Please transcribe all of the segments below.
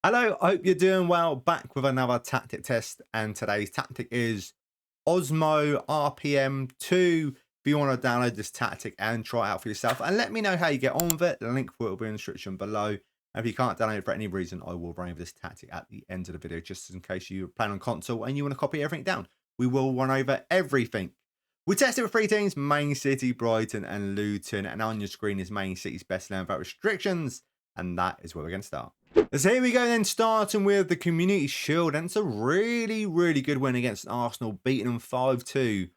Hello, I hope you're doing well. Back with another tactic test, and today's tactic is OSMO RPM2. If you want to download this tactic and try it out for yourself, and let me know how you get on with it, the link for it will be in the description below. And if you can't download it for any reason, I will run over this tactic at the end of the video, just in case you plan on console and you want to copy everything down. We will run over everything. We tested with three teams: Main City, Brighton, and Luton. And on your screen is Main City's best 11 without restrictions, and that is where we're going to start. So here we go then, starting with the Community Shield, and it's a really good win against Arsenal, beating them 5-2.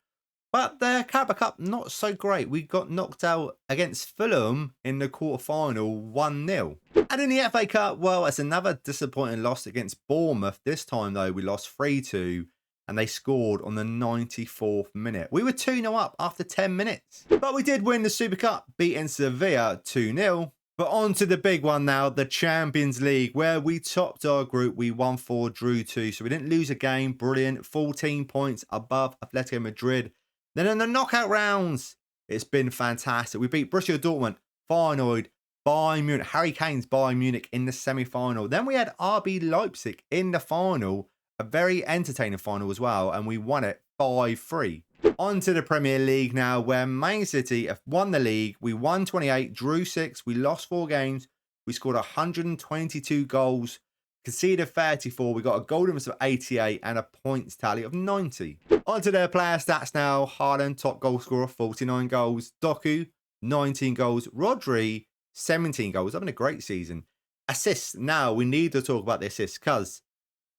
But the Carabao Cup, not so great. We got knocked out against Fulham in the quarter-final 1-0. And in the FA Cup, well, it's another disappointing loss against Bournemouth. This time, though, we lost 3-2, and they scored on the 94th minute. We were 2-0 up after 10 minutes. But we did win the Super Cup, beating Sevilla 2-0. But on to the big one now, the Champions League, where we topped our group. We won 4, drew 2, so we didn't lose a game. Brilliant. 14 points above Atletico Madrid. Then in the knockout rounds, it's been fantastic. We beat Borussia Dortmund, Feyenoord, Bayern Munich, Harry Kane's Bayern Munich in the semi-final. Then we had RB Leipzig in the final, a very entertaining final as well, and we won it 5-3. On to the Premier League now, where Man City have won the league. We won 28, drew 6, we lost 4 games. We scored 122 goals, conceded 34. We got a goal difference of 88 and a points tally of 90. On to their player stats now. Haaland, top goal scorer, 49 goals. Doku, 19 goals. Rodri, 17 goals. Having a great season. Assists. Now, we need to talk about the assists because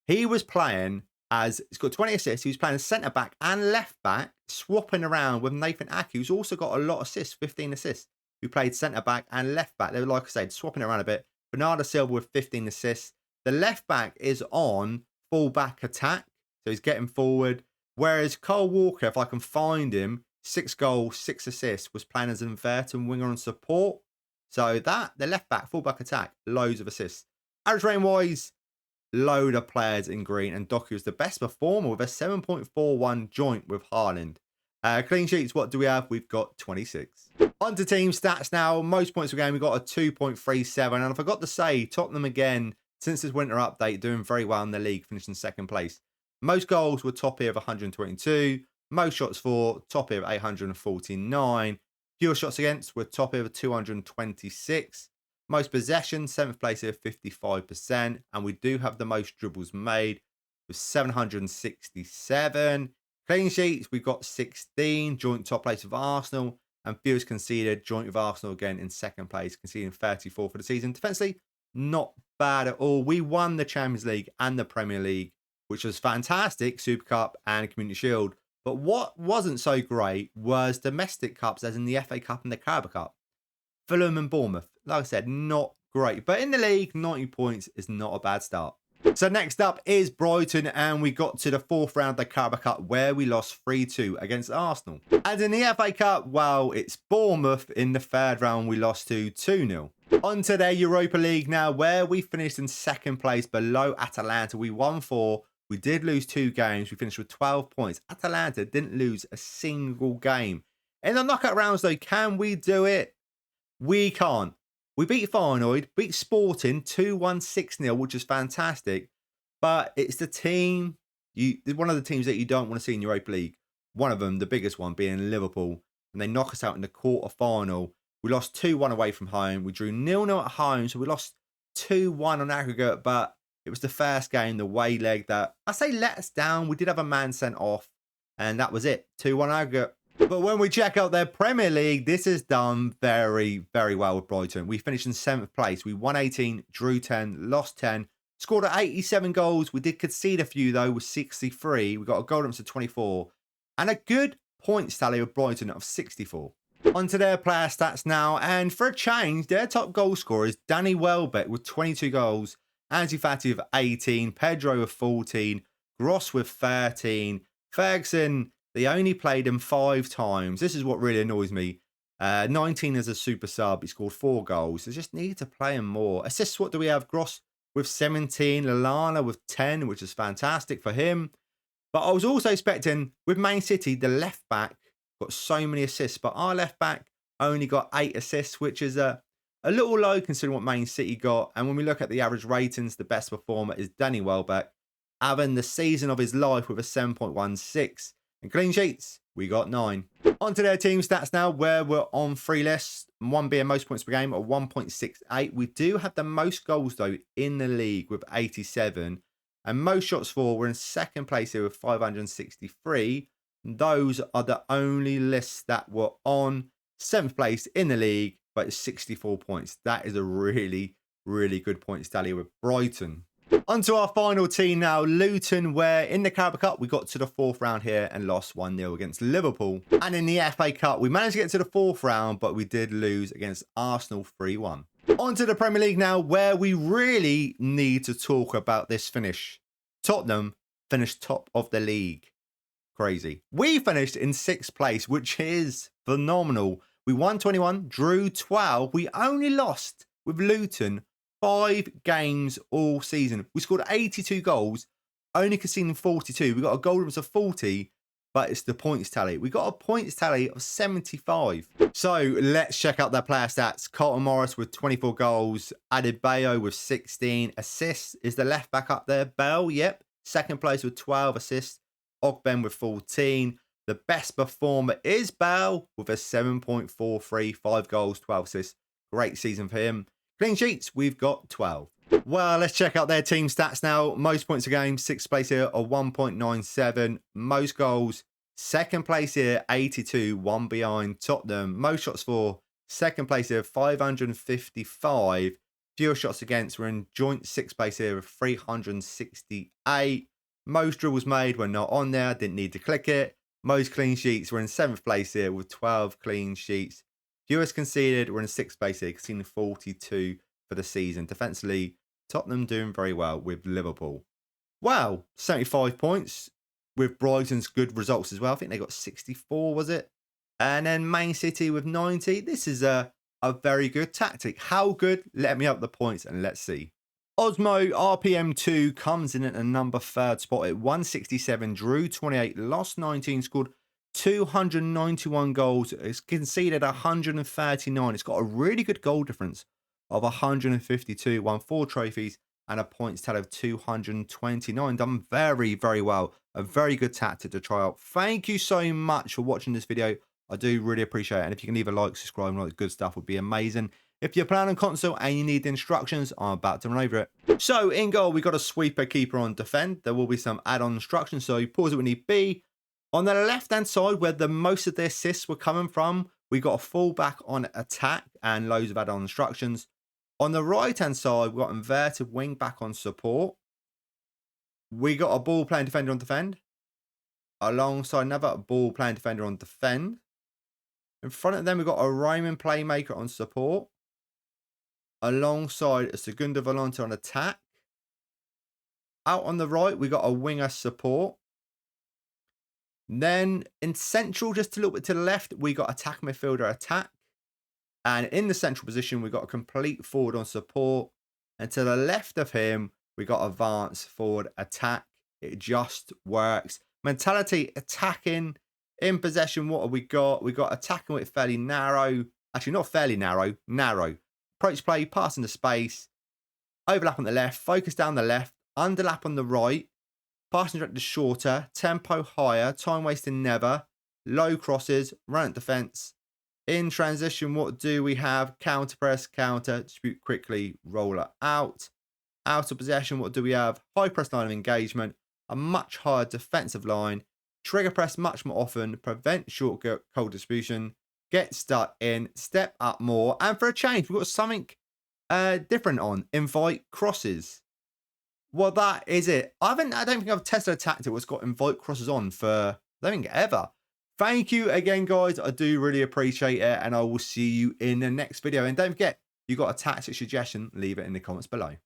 he was playing he's got 20 assists. He was playing centre back and left back, swapping around with Nathan Ake, who's also got a lot of assists, 15 assists, who played centre back and left back. They were, like I said, swapping around a bit. Bernardo Silva with 15 assists. The left back is on full back attack, so he's getting forward. Whereas Kyle Walker, if I can find him, 6 goals, 6 assists, was playing as an inverted winger on support. So the left back, full back attack, loads of assists. Average rating wise, load of players in green, and Doku is the best performer with a 7.41 joint with Haaland. Clean sheets, what do we have? We've got 26. On to team stats now. Most points per game, we got a 2.37. And I forgot to say, Tottenham again, since this winter update, doing very well in the league, finishing second place. Most goals were top here of 122. Most shots for, top here of 849. Fewer shots against were top here of 226. Most possession, 7th place here, 55%. And we do have the most dribbles made with 767. Clean sheets, we've got 16. Joint top place with Arsenal. And fewest conceded, joint with Arsenal again in second place, conceding 34 for the season. Defensively, not bad at all. We won the Champions League and the Premier League, which was fantastic, Super Cup and Community Shield. But what wasn't so great was domestic cups, as in the FA Cup and the Carabao Cup. Fulham and Bournemouth, like I said, not great. But in the league, 90 points is not a bad start. So next up is Brighton, and we got to the 4th round of the Carabao Cup, where we lost 3-2 against Arsenal. And in the FA Cup, well, it's Bournemouth in the 3rd round we lost to 2-0. On to their Europa League now, where we finished in 2nd place below Atalanta. We won 4. We did lose 2 games. We finished with 12 points. Atalanta didn't lose a single game. In the knockout rounds, though, can we do it? We can't. We beat Feyenoord, beat Sporting 2-1, 6-0, which is fantastic. But it's the team, one of the teams that you don't want to see in Europa League. One of them, the biggest one, being Liverpool. And they knock us out in the quarter-final. We lost 2-1 away from home. We drew 0-0 at home, so we lost 2-1 on aggregate. But it was the first game, the away leg, that I say let us down. We did have a man sent off, and that was it. 2-1 aggregate. But when we check out their Premier League, this is done very well with Brighton. We finished in 7th place. We won 18, drew 10, lost 10, scored at 87 goals. We did concede a few, though, with 63. We got a goal difference of 24. And a good points tally with Brighton of 64. On to their player stats now. And for a change, their top goal scorer is Danny Welbeck with 22 goals. Ansu Fati with 18. Pedro with 14. Gross with 13. Ferguson, they only played him 5 times. This is what really annoys me. 19 as a super sub. He scored 4 goals. They just need to play him more. Assists, what do we have? Gross with 17. Lallana with 10, which is fantastic for him. But I was also expecting, with Man City, the left back got so many assists. But our left back only got 8 assists, which is a A little low considering what Man City got. And when we look at the average ratings, the best performer is Danny Welbeck, having the season of his life with a 7.16. And clean sheets, we got 9. On to their team stats now, where we're on 3 lists. One being most points per game at 1.68. We do have the most goals, though, in the league with 87. And most shots for, we're in second place here with 563. Those are the only lists that were on 7th place in the league, but it's 64 points. That is a really, really good points tally with Brighton. On to our final team now, Luton, where in the Carabao Cup, we got to the 4th round here and lost 1-0 against Liverpool. And in the FA Cup, we managed to get to the 4th round, but we did lose against Arsenal 3-1. On to the Premier League now, where we really need to talk about this finish. Tottenham finished top of the league. Crazy. We finished in 6th place, which is phenomenal. We won 21, drew 12. We only lost with Luton 5 games all season. We scored 82 goals, only conceding 42. We got a goal difference of 40, but it's the points tally. We got a points tally of 75. So let's check out their player stats. Carlton Morris with 24 goals. Adebayo with 16 assists. Is the left back up there? Bell, yep. Second place with 12 assists. Ogben with 14. The best performer is Bell with a 7.43, 5 goals, 12 assists. Great season for him. Clean sheets, we've got 12. Well, let's check out their team stats now. Most points a game, 6th place here, a 1.97. Most goals, 2nd place here, 82, 1 behind Tottenham. Most shots for, 2nd place here, 555. Fewer shots against, we're in joint 6th place here with 368. Most dribbles made, we're not on there, didn't need to click it. Most clean sheets, we're in 7th place here with 12 clean sheets. Fewest conceded, we're in 6th place here, conceding 42 for the season. Defensively, Tottenham doing very well with Liverpool. Well, 75 points with Brighton's good results as well. I think they got 64, was it? And then Man City with 90. This is a very good tactic. How good? Let me up the points and let's see. OSMO RPM2 comes in at the number 3rd spot at 167, drew 28, lost 19, scored 291 goals. It's conceded 139. It's got a really good goal difference of 152, won 4 trophies and a points tally of 229. Done very, very well. A very good tactic to try out. Thank you so much for watching this video. I do really appreciate it. And if you can leave a like, subscribe, and all that good stuff would be amazing. If you're playing on console and you need the instructions, I'm about to run over it. So in goal, we got a sweeper, keeper on defend. There will be some add-on instructions. So you pause it when you need be. On the left-hand side, where the most of the assists were coming from, we got a fullback on attack and loads of add-on instructions. On the right-hand side, we've got inverted wing back on support. We got a ball playing defender on defend. Alongside another ball playing defender on defend. In front of them, we've got a Roman playmaker on support. Alongside a Segunda Volante on attack. Out on the right, we got a winger support. Then in central, just a little bit to the left, we got attack midfielder attack. And in the central position, we got a complete forward on support. And to the left of him, we got advanced forward attack. It just works. Mentality, attacking. In possession, what have we got? We got attacking with fairly narrow. Actually, not fairly narrow. Narrow. Approach play, pass into space. Overlap on the left. Focus down the left. Underlap on the right. Passing directed shorter. Tempo higher. Time wasting never. Low crosses. Run at defence. In transition, what do we have? Counter press, counter, distribute quickly, roller out. Out of possession, what do we have? High press line of engagement. A much higher defensive line. Trigger press much more often. Prevent short goal distribution. Get stuck in. Step up more. And for a change, we've got something different on. Invite crosses. Well, that is it. I don't think I've tested a tactic that's got invite crosses on for, I don't think, ever. Thank you again, guys. I do really appreciate it. And I will see you in the next video. And don't forget, you got a tactic suggestion, leave it in the comments below.